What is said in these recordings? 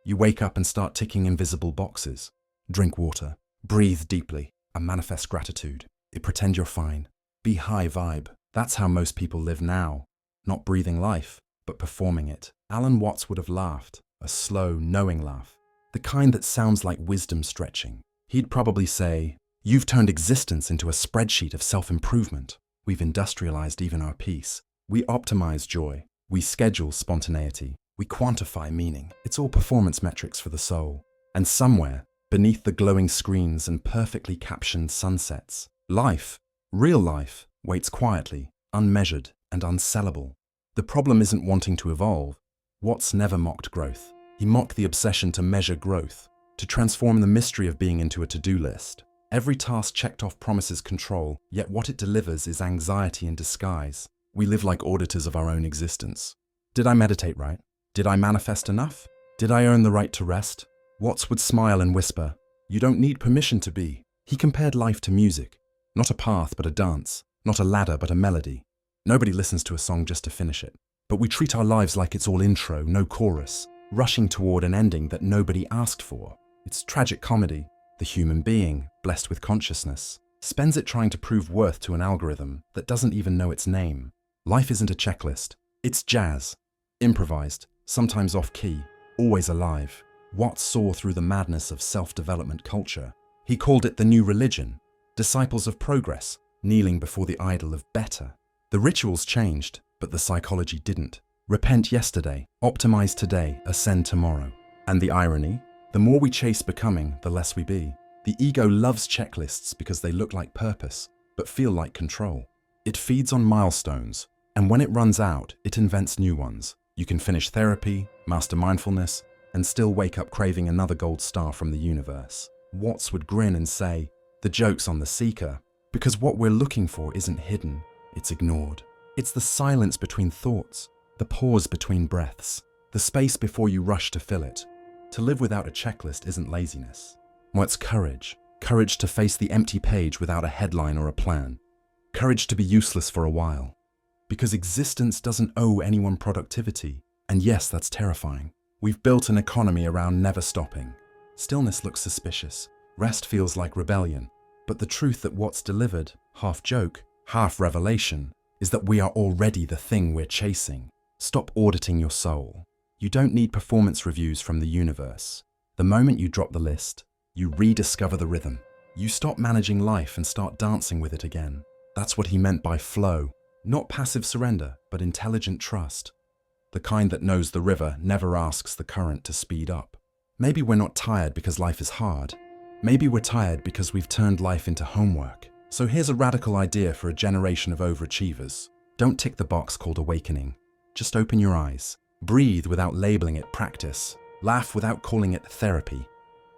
You wake up and start ticking invisible boxes. Drink water. Breathe deeply. And manifest gratitude. Pretend you're fine. Be high vibe. That's how most people live now. Not breathing life, but performing it. Alan Watts would have laughed. A slow, knowing laugh. The kind that sounds like wisdom stretching. He'd probably say, "You've turned existence into a spreadsheet of self-improvement. We've industrialized even our peace. We optimize joy. We schedule spontaneity. We quantify meaning. It's all performance metrics for the soul." And somewhere, beneath the glowing screens and perfectly captioned sunsets, life, real life, waits quietly, unmeasured and unsellable. The problem isn't wanting to evolve. Watts never mocked growth. He mocked the obsession to measure growth, to transform the mystery of being into a to-do list. Every task checked off promises control, yet what it delivers is anxiety in disguise. We live like auditors of our own existence. Did I meditate right? Did I manifest enough? Did I earn the right to rest? Watts would smile and whisper, "You don't need permission to be." He compared life to music. Not a path, but a dance. Not a ladder, but a melody. Nobody listens to a song just to finish it. But we treat our lives like it's all intro, no chorus, rushing toward an ending that nobody asked for. It's tragic comedy. The human being, blessed with consciousness, spends it trying to prove worth to an algorithm that doesn't even know its name. Life isn't a checklist. It's jazz. Improvised, sometimes off-key, always alive. Watts saw through the madness of self-development culture. He called it the new religion. Disciples of progress, kneeling before the idol of better. The rituals changed, but the psychology didn't. Repent yesterday, optimize today, ascend tomorrow. And the irony? The more we chase becoming, the less we be. The ego loves checklists because they look like purpose, but feel like control. It feeds on milestones, and when it runs out, it invents new ones. You can finish therapy, master mindfulness, and still wake up craving another gold star from the universe. Watts would grin and say, "The joke's on the seeker," because what we're looking for isn't hidden, it's ignored. It's the silence between thoughts, the pause between breaths, the space before you rush to fill it. To live without a checklist isn't laziness. Well, it's courage. Courage to face the empty page without a headline or a plan. Courage to be useless for a while. Because existence doesn't owe anyone productivity. And yes, that's terrifying. We've built an economy around never stopping. Stillness looks suspicious. Rest feels like rebellion. But the truth that Watts delivered, half joke, half revelation, is that we are already the thing we're chasing. Stop auditing your soul. You don't need performance reviews from the universe. The moment you drop the list, you rediscover the rhythm. You stop managing life and start dancing with it again. That's what he meant by flow. Not passive surrender, but intelligent trust. The kind that knows the river never asks the current to speed up. Maybe we're not tired because life is hard. Maybe we're tired because we've turned life into homework. So here's a radical idea for a generation of overachievers. Don't tick the box called awakening. Just open your eyes. Breathe without labeling it practice. Laugh without calling it therapy.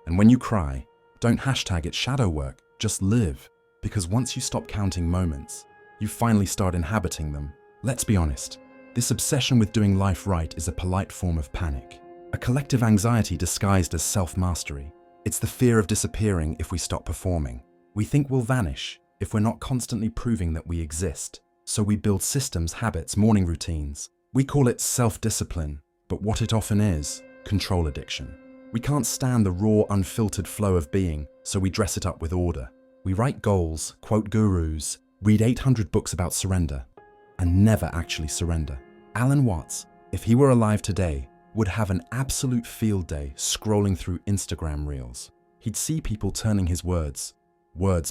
And when you cry, don't hashtag it shadow work, just live. Because once you stop counting moments, you finally start inhabiting them. Let's be honest, this obsession with doing life right is a polite form of panic. A collective anxiety disguised as self-mastery. It's the fear of disappearing if we stop performing. We think we'll vanish if we're not constantly proving that we exist. So we build systems, habits, morning routines. We call it self-discipline, but what it often is, control addiction. We can't stand the raw, unfiltered flow of being, so we dress it up with order. We write goals, quote gurus, read 800 books about surrender, and never actually surrender. Alan Watts, if he were alive today, would have an absolute field day scrolling through Instagram reels. He'd see people turning his words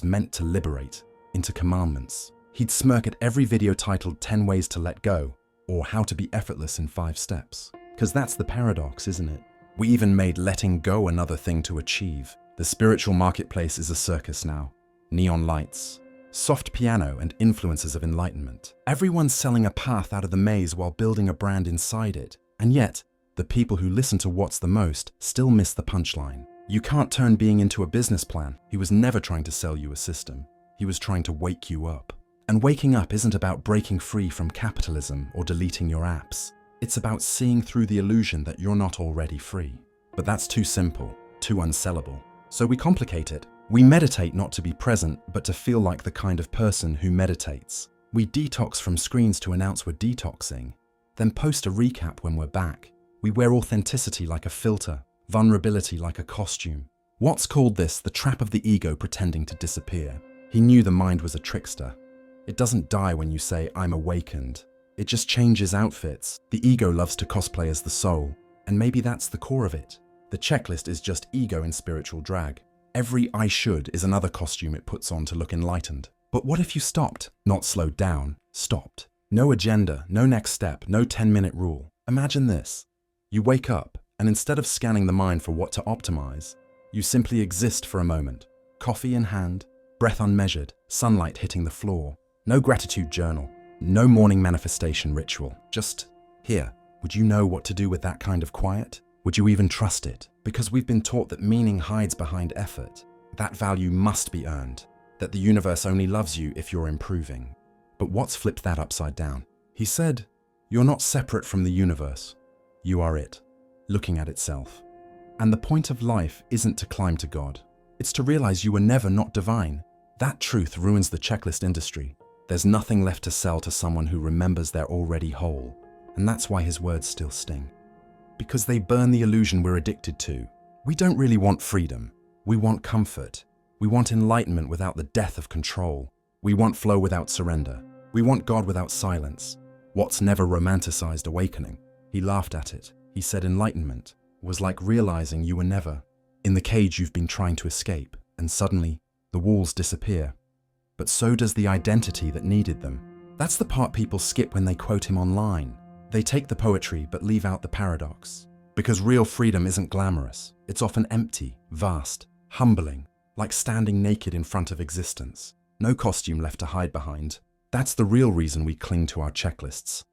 meant to liberate, into commandments. He'd smirk at every video titled 10 Ways to Let Go, or How to Be Effortless in 5 Steps. Because that's the paradox, isn't it? We even made letting go another thing to achieve. The spiritual marketplace is a circus now. Neon lights, soft piano, and influences of enlightenment. Everyone's selling a path out of the maze while building a brand inside it. And yet, the people who listen to Watts the most still miss the punchline. You can't turn being into a business plan. He was never trying to sell you a system. He was trying to wake you up. And waking up isn't about breaking free from capitalism or deleting your apps. It's about seeing through the illusion that you're not already free. But that's too simple, too unsellable. So we complicate it. We meditate not to be present, but to feel like the kind of person who meditates. We detox from screens to announce we're detoxing, then post a recap when we're back. We wear authenticity like a filter, vulnerability like a costume. Watts called this the trap of the ego pretending to disappear. He knew the mind was a trickster. It doesn't die when you say, "I'm awakened." It just changes outfits. The ego loves to cosplay as the soul, and maybe that's the core of it. The checklist is just ego in spiritual drag. Every "I should" is another costume it puts on to look enlightened. But what if you stopped? Not slowed down, stopped. No agenda, no next step, no 10-minute rule. Imagine this. You wake up, and instead of scanning the mind for what to optimize, you simply exist for a moment. Coffee in hand, breath unmeasured, sunlight hitting the floor. No gratitude journal, no morning manifestation ritual. Just here. Would you know what to do with that kind of quiet? Would you even trust it? Because we've been taught that meaning hides behind effort. That value must be earned. That the universe only loves you if you're improving. But Watts flipped that upside down. He said, "You're not separate from the universe. You are it, looking at itself. And the point of life isn't to climb to God. It's to realize you were never not divine." That truth ruins the checklist industry. There's nothing left to sell to someone who remembers they're already whole. And that's why his words still sting. Because they burn the illusion we're addicted to. We don't really want freedom. We want comfort. We want enlightenment without the death of control. We want flow without surrender. We want God without silence. Watts never romanticized awakening. He laughed at it. He said enlightenment was like realizing you were never in the cage you've been trying to escape, and suddenly the walls disappear. But so does the identity that needed them. That's the part people skip when they quote him online. They take the poetry but leave out the paradox. Because real freedom isn't glamorous. It's often empty, vast, humbling, like standing naked in front of existence. No costume left to hide behind. That's the real reason we cling to our checklists.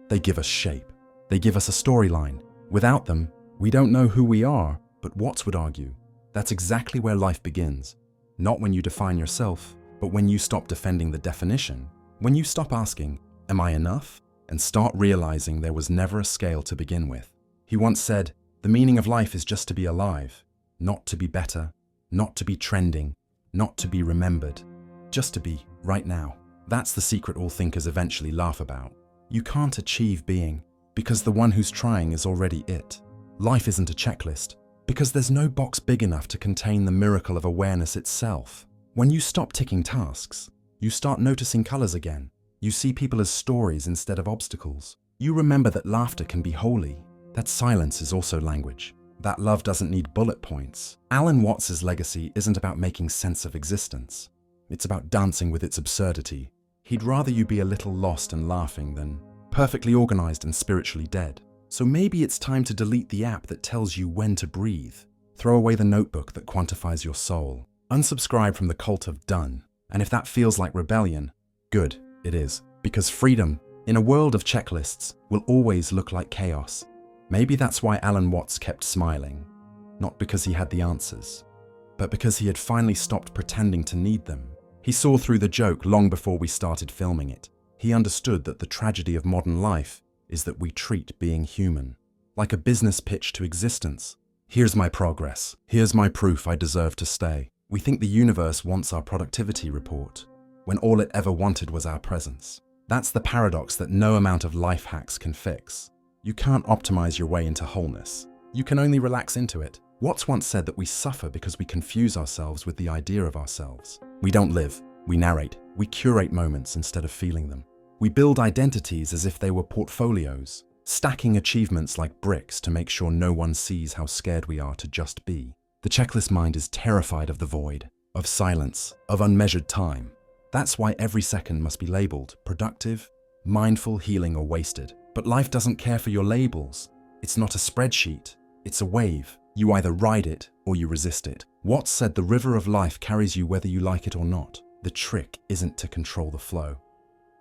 They give us shape. They give us a storyline. Without them, we don't know who we are. But Watts would argue, that's exactly where life begins. Not when you define yourself, but when you stop defending the definition. When you stop asking, "Am I enough?" and start realizing there was never a scale to begin with. He once said, "The meaning of life is just to be alive, not to be better, not to be trending, not to be remembered, just to be right now." That's the secret all thinkers eventually laugh about. You can't achieve being, because the one who's trying is already it. Life isn't a checklist, because there's no box big enough to contain the miracle of awareness itself. When you stop ticking tasks, you start noticing colors again. You see people as stories instead of obstacles. You remember that laughter can be holy, that silence is also language, that love doesn't need bullet points. Alan Watts's legacy isn't about making sense of existence. It's about dancing with its absurdity. He'd rather you be a little lost and laughing than perfectly organized and spiritually dead. So maybe it's time to delete the app that tells you when to breathe. Throw away the notebook that quantifies your soul. Unsubscribe from the cult of done. And if that feels like rebellion, good, it is. Because freedom, in a world of checklists, will always look like chaos. Maybe that's why Alan Watts kept smiling. Not because he had the answers, but because he had finally stopped pretending to need them. He saw through the joke long before we started filming it. He understood that the tragedy of modern life is that we treat being human like a business pitch to existence. Here's my progress. Here's my proof I deserve to stay. We think the universe wants our productivity report, when all it ever wanted was our presence. That's the paradox that no amount of life hacks can fix. You can't optimize your way into wholeness. You can only relax into it. Watts once said that we suffer because we confuse ourselves with the idea of ourselves. We don't live, we narrate. We curate moments instead of feeling them. We build identities as if they were portfolios, stacking achievements like bricks to make sure no one sees how scared we are to just be. The checklist mind is terrified of the void, of silence, of unmeasured time. That's why every second must be labeled productive, mindful, healing, or wasted. But life doesn't care for your labels. It's not a spreadsheet. It's a wave. You either ride it or you resist it. Watts said the river of life carries you whether you like it or not. The trick isn't to control the flow.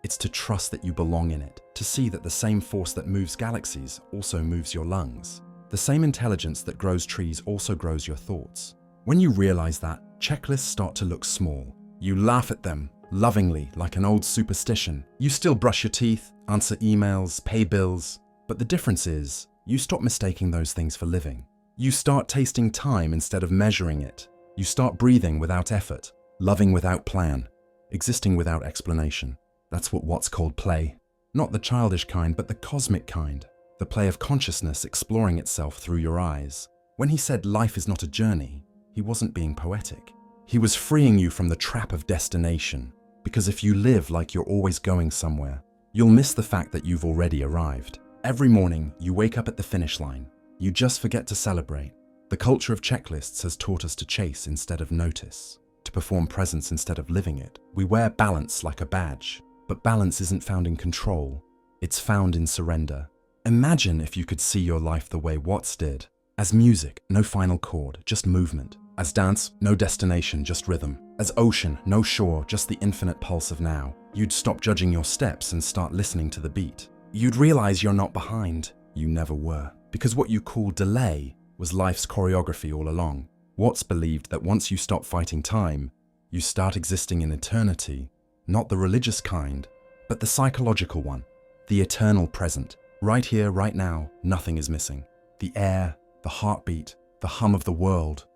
It's to trust that you belong in it, to see that the same force that moves galaxies also moves your lungs. The same intelligence that grows trees also grows your thoughts. When you realize that, checklists start to look small. You laugh at them, lovingly, like an old superstition. You still brush your teeth, answer emails, pay bills. But the difference is, you stop mistaking those things for living. You start tasting time instead of measuring it. You start breathing without effort, loving without plan, existing without explanation. That's what Watts called play. Not the childish kind, but the cosmic kind. The play of consciousness exploring itself through your eyes. When he said life is not a journey, he wasn't being poetic. He was freeing you from the trap of destination, because if you live like you're always going somewhere, you'll miss the fact that you've already arrived. Every morning, you wake up at the finish line. You just forget to celebrate. The culture of checklists has taught us to chase instead of notice, to perform presence instead of living it. We wear balance like a badge, but balance isn't found in control. It's found in surrender. Imagine if you could see your life the way Watts did. As music, no final chord, just movement. As dance, no destination, just rhythm. As ocean, no shore, just the infinite pulse of now. You'd stop judging your steps and start listening to the beat. You'd realize you're not behind. You never were. Because what you call delay was life's choreography all along. Watts believed that once you stop fighting time, you start existing in eternity, not the religious kind, but the psychological one, the eternal present. Right here, right now, nothing is missing. The air, the heartbeat, the hum of the world.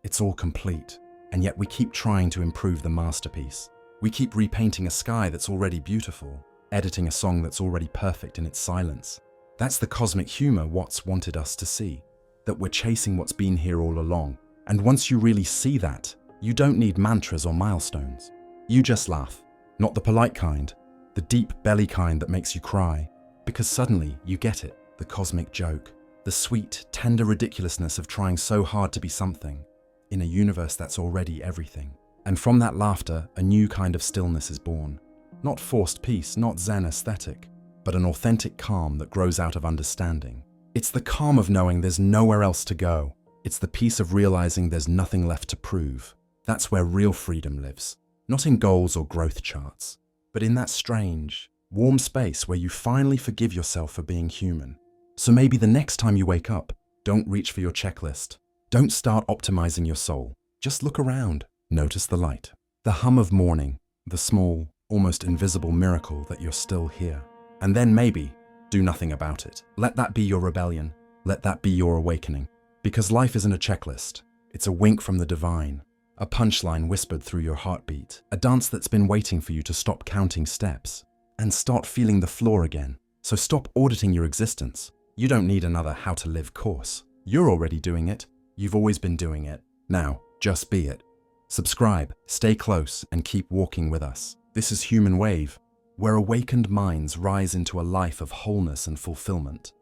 It's all complete, and yet we keep trying to improve the masterpiece. We keep repainting a sky that's already beautiful, editing a song that's already perfect in its silence. That's the cosmic humor Watts wanted us to see, that we're chasing what's been here all along. And once you really see that, you don't need mantras or milestones. You just laugh, not the polite kind, the deep belly kind that makes you cry, because suddenly you get it, the cosmic joke, the sweet, tender ridiculousness of trying so hard to be something in a universe that's already everything. And from that laughter, a new kind of stillness is born. Not forced peace, not Zen aesthetic, but an authentic calm that grows out of understanding. It's the calm of knowing there's nowhere else to go. It's the peace of realizing there's nothing left to prove. That's where real freedom lives. Not in goals or growth charts, but in that strange, warm space where you finally forgive yourself for being human. So maybe the next time you wake up, don't reach for your checklist. Don't start optimizing your soul. Just look around. Notice the light. The hum of morning. The small, almost invisible miracle that you're still here. And then maybe, do nothing about it. Let that be your rebellion. Let that be your awakening. Because life isn't a checklist. It's a wink from the divine. A punchline whispered through your heartbeat. A dance that's been waiting for you to stop counting steps and start feeling the floor again. So stop auditing your existence. You don't need another how to live course. You're already doing it. You've always been doing it. Now, just be it. Subscribe, stay close, and keep walking with us. This is Human Wave, where awakened minds rise into a life of wholeness and fulfillment.